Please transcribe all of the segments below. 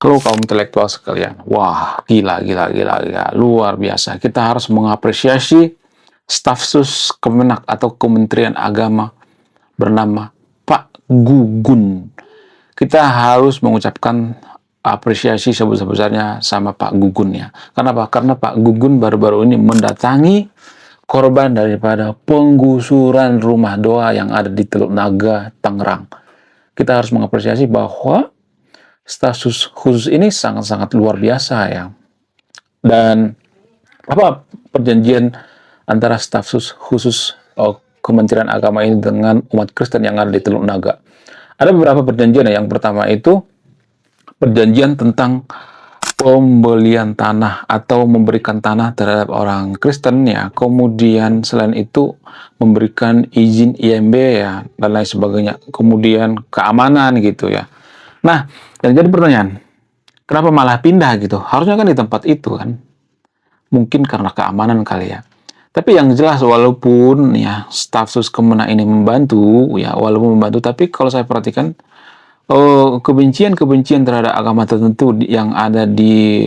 Halo kaum intelektual sekalian. Wah, gila, gila, gila, gila. Luar biasa. Kita harus mengapresiasi staf sus Kemenak atau Kementerian Agama bernama Pak Gugun. Kita harus mengucapkan apresiasi sebesar-besarnya sama Pak Gugun ya. Kenapa? Karena Pak Gugun baru-baru ini mendatangi korban daripada penggusuran rumah doa yang ada di Teluk Naga, Tangerang. Kita harus mengapresiasi bahwa status khusus ini sangat-sangat luar biasa ya. Dan apa perjanjian antara status khusus Kementerian Agama ini dengan umat Kristen yang ada di Teluk Naga? Ada beberapa perjanjian ya. Yang pertama itu perjanjian tentang pembelian tanah atau memberikan tanah terhadap orang Kristen ya. Kemudian selain itu memberikan izin IMB ya dan lain sebagainya. Kemudian keamanan gitu ya. Nah, yang jadi pertanyaan, kenapa malah pindah gitu? Harusnya kan di tempat itu kan. Mungkin karena keamanan kali ya. Tapi yang jelas walaupun ya staf Kemenak ini membantu ya, walaupun membantu, tapi kalau saya perhatikan kebencian-kebencian terhadap agama tertentu yang ada di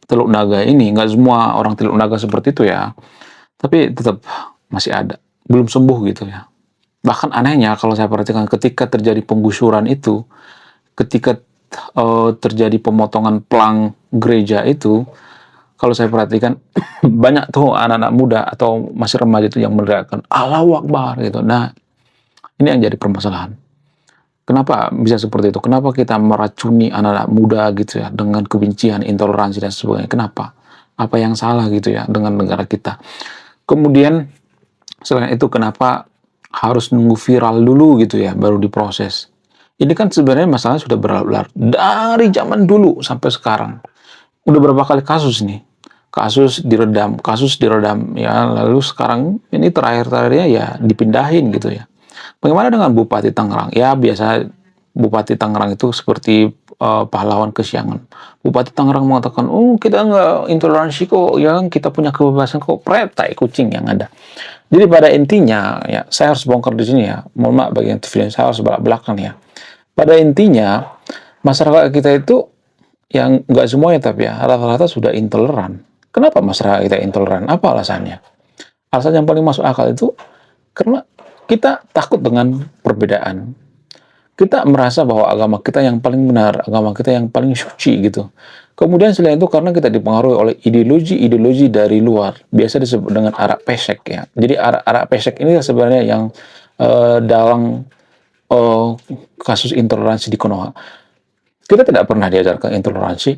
Teluk Naga ini, nggak semua orang Teluk Naga seperti itu ya. Tapi tetap masih ada, belum sembuh gitu ya. Bahkan anehnya kalau saya perhatikan ketika terjadi penggusuran itu, ketika terjadi pemotongan pelang gereja itu, kalau saya perhatikan banyak tuh anak-anak muda atau masih remaja itu yang meneriakkan Allahu Akbar gitu. Nah, ini yang jadi permasalahan. Kenapa bisa seperti itu? Kenapa kita meracuni anak-anak muda gitu ya dengan kebencian, intoleransi dan sebagainya? Kenapa? Apa yang salah gitu ya dengan negara kita? Kemudian selain itu kenapa harus nunggu viral dulu gitu ya baru diproses? Ini kan sebenarnya masalah sudah berlalu dari zaman dulu sampai sekarang. Udah berapa kali kasus nih? Kasus diredam ya. Lalu sekarang ini terakhir-terakhirnya ya dipindahin gitu ya. Bagaimana dengan Bupati Tangerang? Ya biasa Bupati Tangerang itu seperti pahlawan kesiangan. Bupati Tangerang mengatakan, oh kita nggak intoleransi kok, yang kita punya kebebasan kok, pretai kucing yang ada. Jadi pada intinya ya saya harus bongkar di sini ya. Mohon maaf bagi yang TV saya harus belak-belakan ya. Pada intinya masyarakat kita itu yang nggak semuanya tapi ya rata-rata sudah intoleran. Kenapa masyarakat kita intoleran? Apa alasannya? Alasan yang paling masuk akal itu karena kita takut dengan perbedaan. Kita merasa bahwa agama kita yang paling benar, agama kita yang paling suci gitu. Kemudian selain itu karena kita dipengaruhi oleh ideologi-ideologi dari luar, biasa disebut dengan arak pesek ya. Jadi arak pesek ini sebenarnya yang dalam kasus intoleransi di Konoha. Kita tidak pernah diajarkan intoleransi.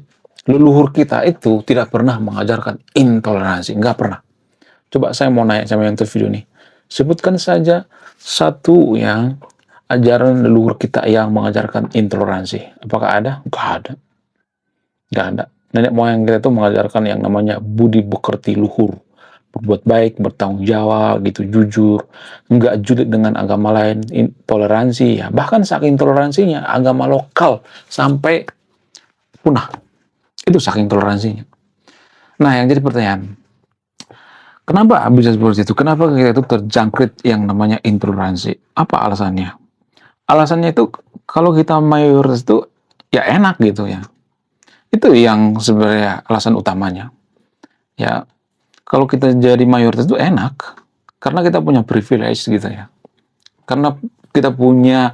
Leluhur kita itu tidak pernah mengajarkan intoleransi, nggak pernah. Coba saya mau nanya sama yang video nih. Sebutkan saja satu yang ajaran leluhur kita yang mengajarkan intoleransi. Apakah ada? Nggak ada. Nggak ada. Nenek moyang kita itu mengajarkan yang namanya budi pekerti luhur. Berbuat baik, bertanggung jawab, gitu, jujur. Nggak julid dengan agama lain, toleransi. Ya. Bahkan saking toleransinya, agama lokal sampai punah. Itu saking toleransinya. Nah, yang jadi pertanyaan, kenapa bisa seperti itu? Kenapa kita itu terjangkit yang namanya intoleransi? Apa alasannya? Alasannya itu kalau kita mayoritas itu ya enak gitu ya. Itu yang sebenarnya alasan utamanya. Ya, kalau kita jadi mayoritas itu enak karena kita punya privilege gitu ya. Karena kita punya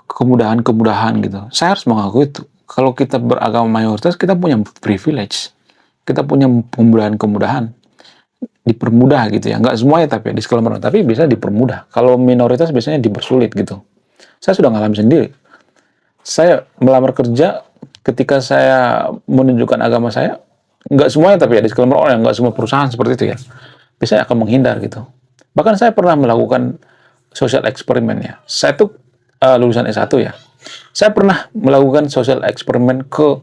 kemudahan-kemudahan gitu. Saya harus mengakui itu. Kalau kita beragama mayoritas, kita punya privilege. Kita punya kemudahan-kemudahan. Dipermudah gitu ya. Nggak semuanya tapi disclaimer, tapi bisa dipermudah. Kalau minoritas biasanya dipersulit gitu. Saya sudah ngalami sendiri. Saya melamar kerja ketika saya menunjukkan agama saya, nggak semuanya tapi ya disclaimer orang, nggak semua perusahaan seperti itu ya. Biasanya akan menghindar gitu. Bahkan saya pernah melakukan social eksperimen ya. Saya tuh lulusan S1 ya. Saya pernah melakukan social eksperimen ke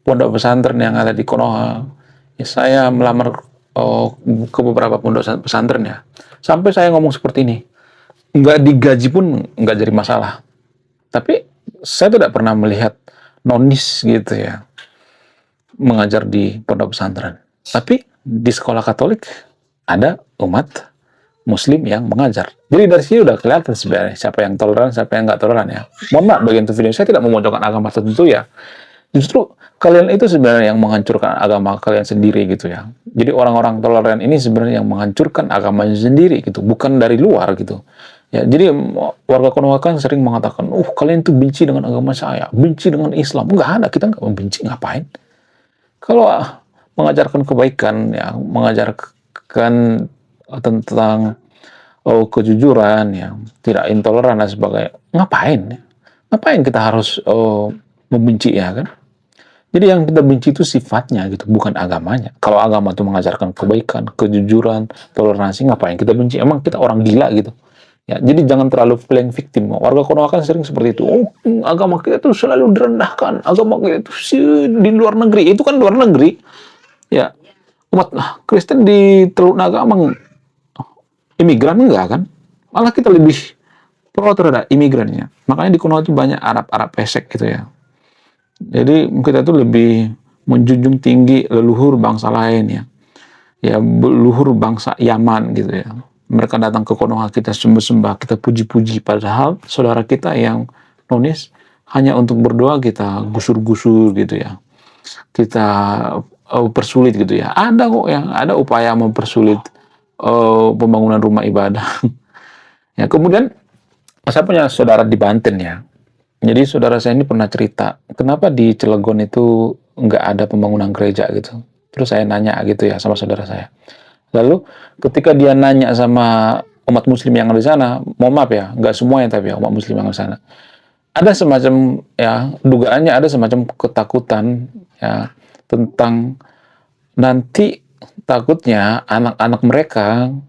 pondok pesantren yang ada di Konoha. Ya, saya melamar ke beberapa pondok pesantren ya. Sampai saya ngomong seperti ini. Nggak digaji pun nggak jadi masalah. Tapi saya tidak pernah melihat nonis gitu ya mengajar di pondok pesantren. Tapi di sekolah Katolik ada umat Muslim yang mengajar. Jadi dari sini udah kelihatan sebenarnya siapa yang toleran, siapa yang nggak toleran ya. Mohon maaf bagian itu video saya tidak memojokkan agama tertentu ya. Justru kalian itu sebenarnya yang menghancurkan agama kalian sendiri gitu ya. Jadi orang-orang toleran ini sebenarnya yang menghancurkan agamanya sendiri gitu, bukan dari luar gitu. Ya, jadi warga Konoha kan sering mengatakan, kalian tuh benci dengan agama saya, benci dengan Islam." Enggak ada, kita nggak membenci, ngapain? Kalau mengajarkan kebaikan, ya, mengajarkan tentang kejujuran, ya, tidak intoleran dan sebagainya, ngapain? Ngapain kita harus membenci, ya kan? Jadi yang kita benci itu sifatnya gitu, bukan agamanya. Kalau agama itu mengajarkan kebaikan, kejujuran, toleransi, ngapain kita benci? Emang kita orang gila gitu. Ya, jadi jangan terlalu playing victim. Warga Konoha kan sering seperti itu. Agama kita tuh selalu direndahkan. Agama kita itu di luar negeri. Itu kan luar negeri. Ya, umat Kristen di Teluk Naga emang imigran enggak kan? Malah kita lebih pro terhadap imigrannya. Makanya di Konoha itu banyak Arab-Arab pesek gitu ya. Jadi kita tuh lebih menjunjung tinggi leluhur bangsa lain ya. Ya, leluhur bangsa Yaman gitu ya. Mereka datang ke Konoha, kita sembah-sembah, kita puji-puji. Padahal saudara kita yang nonis hanya untuk berdoa kita gusur-gusur gitu ya. Kita persulit gitu ya. Ada kok yang ada upaya mempersulit pembangunan rumah ibadah. Ya, kemudian saya punya saudara di Banten ya. Jadi saudara saya ini pernah cerita, kenapa di Cilegon itu nggak ada pembangunan gereja gitu. Terus saya nanya gitu ya sama saudara saya. Lalu ketika dia nanya sama umat muslim yang ada di sana, mohon maaf ya, nggak semuanya tapi ya umat muslim yang ada di sana. Ada semacam ya, dugaannya ada semacam ketakutan ya tentang nanti takutnya anak-anak mereka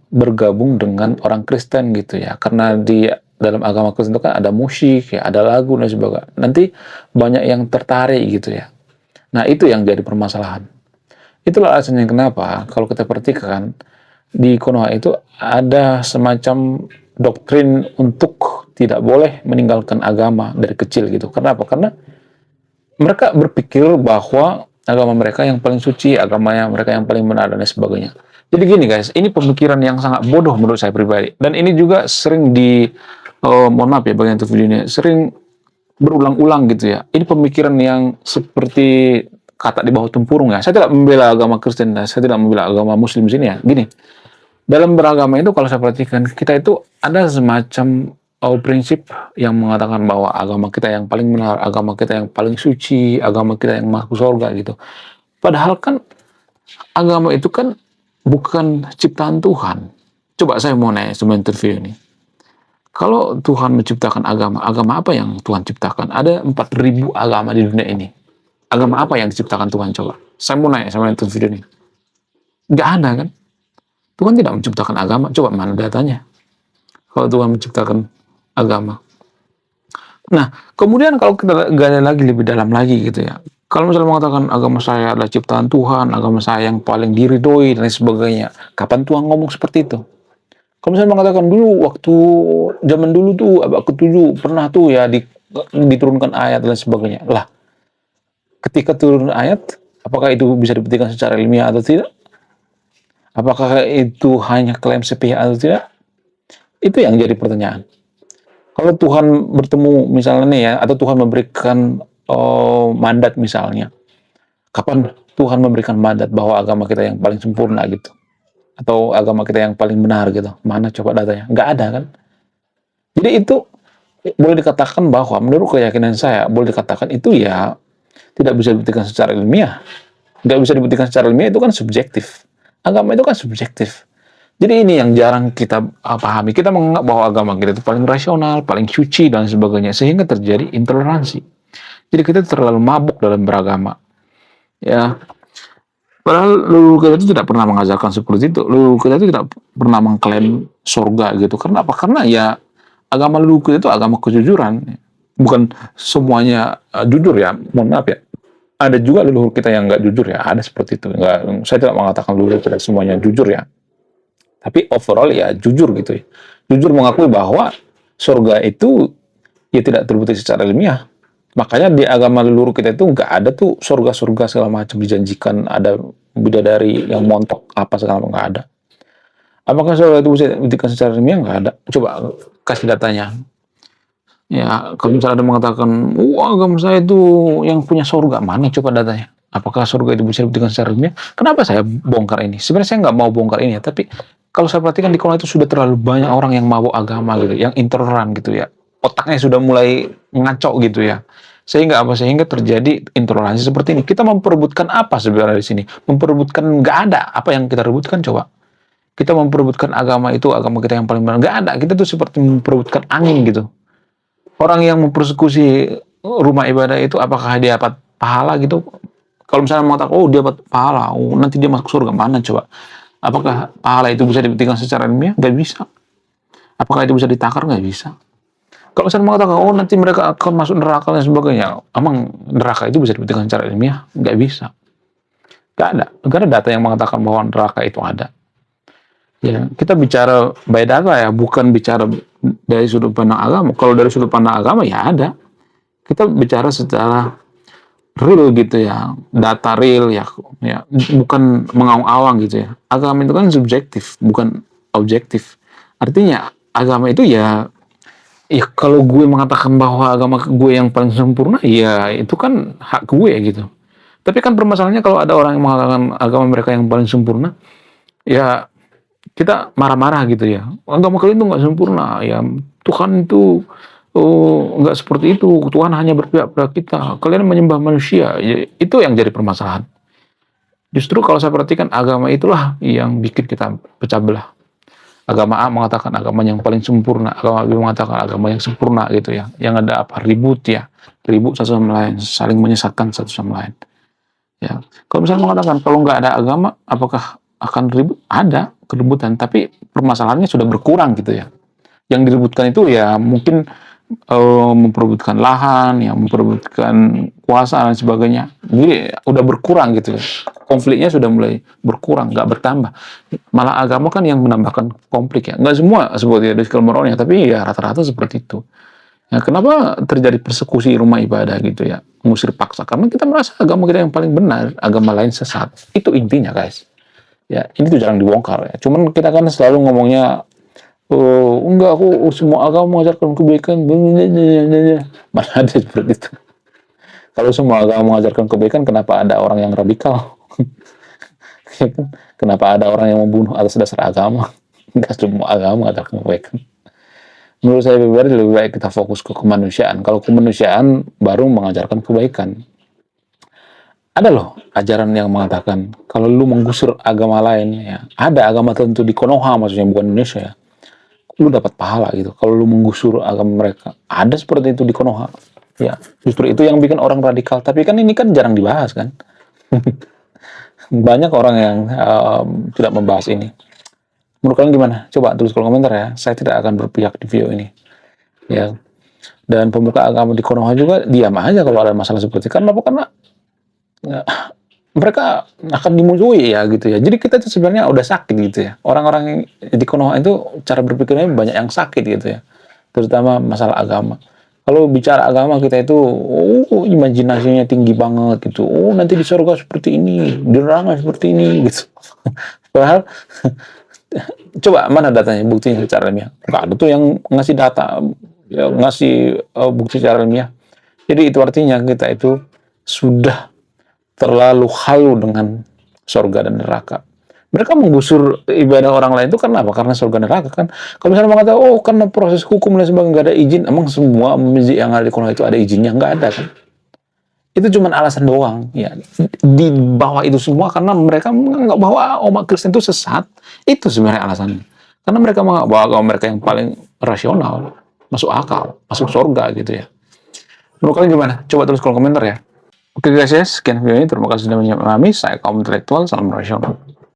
bergabung dengan orang Kristen gitu ya. Karena di dalam agama Kristen itu kan ada musik, ya, ada lagu dan sebagainya. Nanti banyak yang tertarik gitu ya. Nah, itu yang jadi permasalahan. Itulah alasannya kenapa kalau kita perhatikan di Konoha itu ada semacam doktrin untuk tidak boleh meninggalkan agama dari kecil gitu. Kenapa? Karena mereka berpikir bahwa agama mereka yang paling suci, agama yang mereka yang paling benar dan sebagainya. Jadi gini guys, ini pemikiran yang sangat bodoh menurut saya pribadi. Dan ini juga sering mohon maaf ya bagian video ini, sering berulang-ulang gitu ya. Ini pemikiran yang seperti kata di bawah tempurung ya. Saya tidak membela agama Kristen, saya tidak membela agama Muslim di sini ya. Gini, dalam beragama itu kalau saya perhatikan, kita itu ada semacam prinsip yang mengatakan bahwa agama kita yang paling benar, agama kita yang paling suci, agama kita yang masuk surga gitu. Padahal kan agama itu kan bukan ciptaan Tuhan. Coba saya mau nanya sama interview ini. Kalau Tuhan menciptakan agama, agama apa yang Tuhan ciptakan? Ada 4.000 agama di dunia ini. Agama apa yang diciptakan Tuhan coba? Saya mau nanya sama interview ini. Nggak ada kan? Tuhan tidak menciptakan agama. Coba mana datanya? Kalau Tuhan menciptakan agama. Nah, kemudian kalau kita gali lagi lebih dalam lagi gitu ya. Kalau misalnya mengatakan agama saya adalah ciptaan Tuhan, agama saya yang paling diridhoi dan sebagainya. Kapan Tuhan ngomong seperti itu? Kalau misalnya mengatakan dulu waktu zaman dulu tuh abad ke-7 pernah tuh ya diturunkan ayat dan sebagainya. Lah, ketika turun ayat, apakah itu bisa dibuktikan secara ilmiah atau tidak? Apakah itu hanya klaim sepihak atau tidak? Itu yang jadi pertanyaan. Kalau Tuhan bertemu misalnya nih ya, atau Tuhan memberikan mandat misalnya, kapan Tuhan memberikan mandat bahwa agama kita yang paling sempurna gitu? Atau agama kita yang paling benar gitu? Mana coba datanya? Nggak ada kan? Jadi itu boleh dikatakan bahwa menurut keyakinan saya, boleh dikatakan itu ya tidak bisa dibuktikan secara ilmiah. Nggak bisa dibuktikan secara ilmiah, itu kan subjektif. Agama itu kan subjektif. Jadi ini yang jarang kita pahami. Kita menganggap bahwa agama kita itu paling rasional, paling suci, dan sebagainya. Sehingga terjadi intoleransi. Jadi kita terlalu mabuk dalam beragama. Ya, padahal leluhur kita itu tidak pernah mengajarkan seperti itu. Leluhur kita itu tidak pernah mengklaim surga gitu. Karena apa? Karena ya agama leluhur kita itu agama kejujuran. Bukan semuanya jujur ya. Mohon maaf ya. Ada juga leluhur kita yang nggak jujur ya. Ada seperti itu. Nggak, saya tidak mengatakan leluhur kita semuanya jujur ya. Tapi overall ya jujur gitu ya. Jujur mengakui bahwa surga itu ya tidak terbukti secara ilmiah. Makanya di agama leluhur kita itu nggak ada tuh surga-surga segala macam dijanjikan, ada bidadari yang montok apa segala macam, nggak ada. Apakah surga itu bisa dibuktikan secara ilmiah? Nggak ada. Coba kasih datanya. Ya, kalau misalnya ada mengatakan, agama saya itu yang punya surga." Mana coba datanya? Apakah surga itu bisa dibuktikan secara ilmiah? Kenapa saya bongkar ini? Sebenarnya saya nggak mau bongkar ini ya, tapi kalau saya perhatikan di Korea itu sudah terlalu banyak orang yang mabuk agama gitu, yang intoleran gitu ya. Otaknya sudah mulai ngaco gitu ya. Sehingga apa? Sehingga terjadi intoleransi seperti ini. Kita memperebutkan apa sebenarnya di sini? Memperebutkan nggak ada. Apa yang kita rebutkan coba? Kita memperebutkan agama itu, agama kita yang paling benar. Nggak ada. Kita tuh seperti memperebutkan angin gitu. Orang yang mempersekusi rumah ibadah itu apakah dia dapat pahala gitu? Kalau misalnya mengatakan, dia dapat pahala, nanti dia masuk surga, mana coba? Apakah pahala itu bisa dibuktikan secara ilmiah? Nggak bisa. Apakah itu bisa ditakar? Nggak bisa. Kalau misalnya mengatakan, nanti mereka akan masuk neraka dan sebagainya, emang neraka itu bisa dibuktikan secara ilmiah? Nggak bisa. Nggak ada. Nggak ada data yang mengatakan bahwa neraka itu ada. Ya, kita bicara by data ya, bukan bicara dari sudut pandang agama. Kalau dari sudut pandang agama ya ada. Kita bicara secara real gitu ya, data real ya, bukan mengawang-awang gitu ya. Agama itu kan subjektif, bukan objektif. Artinya agama itu ya kalau gue mengatakan bahwa agama gue yang paling sempurna, ya itu kan hak gue gitu. Tapi kan permasalahannya kalau ada orang yang mengatakan agama mereka yang paling sempurna, ya kita marah-marah gitu ya. Agama kalian itu nggak sempurna, ya Tuhan itu nggak seperti itu. Tuhan hanya berpihak pada kita. Kalian menyembah manusia. Ya, itu yang jadi permasalahan. Justru kalau saya perhatikan agama itulah yang bikin kita pecah belah. Agama A mengatakan agama yang paling sempurna, agama B mengatakan agama yang sempurna gitu ya. Yang ada apa? Ribut ya. Ribut satu sama lain, saling menyesatkan satu sama lain. Ya. Kalau misalnya mengatakan kalau nggak ada agama, apakah akan ribut? Ada keributan, tapi permasalahannya sudah berkurang gitu ya. Yang diributkan itu ya mungkin memperebutkan lahan, ya memperebutkan kuasa dan sebagainya. Jadi udah berkurang gitu ya. Konfliknya sudah mulai berkurang, nggak bertambah. Malah agama kan yang menambahkan konflik ya. Nggak semua seperti itu ya, tapi ya rata-rata seperti itu. Ya, kenapa terjadi persekusi rumah ibadah gitu ya? Mengusir paksa. Karena kita merasa agama kita yang paling benar, agama lain sesat. Itu intinya guys. Ya, ini tuh jarang dibongkar ya. Cuman kita kan selalu ngomongnya, enggak, aku semua agama mengajarkan kebaikan. Mana ada seperti itu. Kalau semua agama mengajarkan kebaikan, kenapa ada orang yang radikal? Kenapa ada orang yang membunuh atas dasar agama? Enggak semua agama mengajarkan kebaikan. Menurut saya pribadi lebih baik kita fokus ke kemanusiaan. Kalau kemanusiaan baru mengajarkan kebaikan. Ada loh ajaran yang mengatakan kalau lu menggusur agama lain ya, ada agama tertentu di Konoha maksudnya bukan Indonesia ya, lu dapat pahala gitu kalau lu menggusur agama mereka. Ada seperti itu di Konoha. Ya, justru itu yang bikin orang radikal. Tapi kan ini kan jarang dibahas kan. Banyak orang yang tidak membahas ini. Menurut kalian gimana? Coba tulis kolom komentar ya. Saya tidak akan berpihak di video ini. Ya. Dan pemuka agama di Konoha juga diam aja kalau ada masalah seperti itu. Karena ya, mereka akan dimusuhi ya gitu ya. Jadi kita tuh sebenarnya udah sakit gitu ya. Orang-orang di Konoha itu cara berpikirnya banyak yang sakit gitu ya. Terutama masalah agama. Kalau bicara agama kita itu, imajinasinya tinggi banget gitu. Nanti di surga seperti ini, di neraka seperti ini gitu. Padahal coba mana datanya, buktinya secara ilmiah? Nggak ada tuh yang ngasih data, ya, ngasih bukti secara ilmiah. Jadi itu artinya kita itu sudah terlalu halu dengan surga dan neraka. Mereka menggusur ibadah orang lain itu karena apa? Karena surga neraka kan. Kalau misalnya mengatakan, karena proses hukum dan sebagainya nggak ada izin, emang semua masjid yang ada di Konoha itu ada izinnya? Nggak ada kan. Itu cuma alasan doang. Ya. Di bawah itu semua karena mereka menganggap bahwa umat Kristen itu sesat. Itu sebenarnya alasannya. Karena mereka menganggap bahwa mereka yang paling rasional, masuk akal, masuk surga gitu ya. Menurut kalian gimana? Coba tulis kolom komentar ya. Oke guys ya, sekian video ini. Terima kasih sudah menyimak kami. Saya kaum intelektual, salam rasional.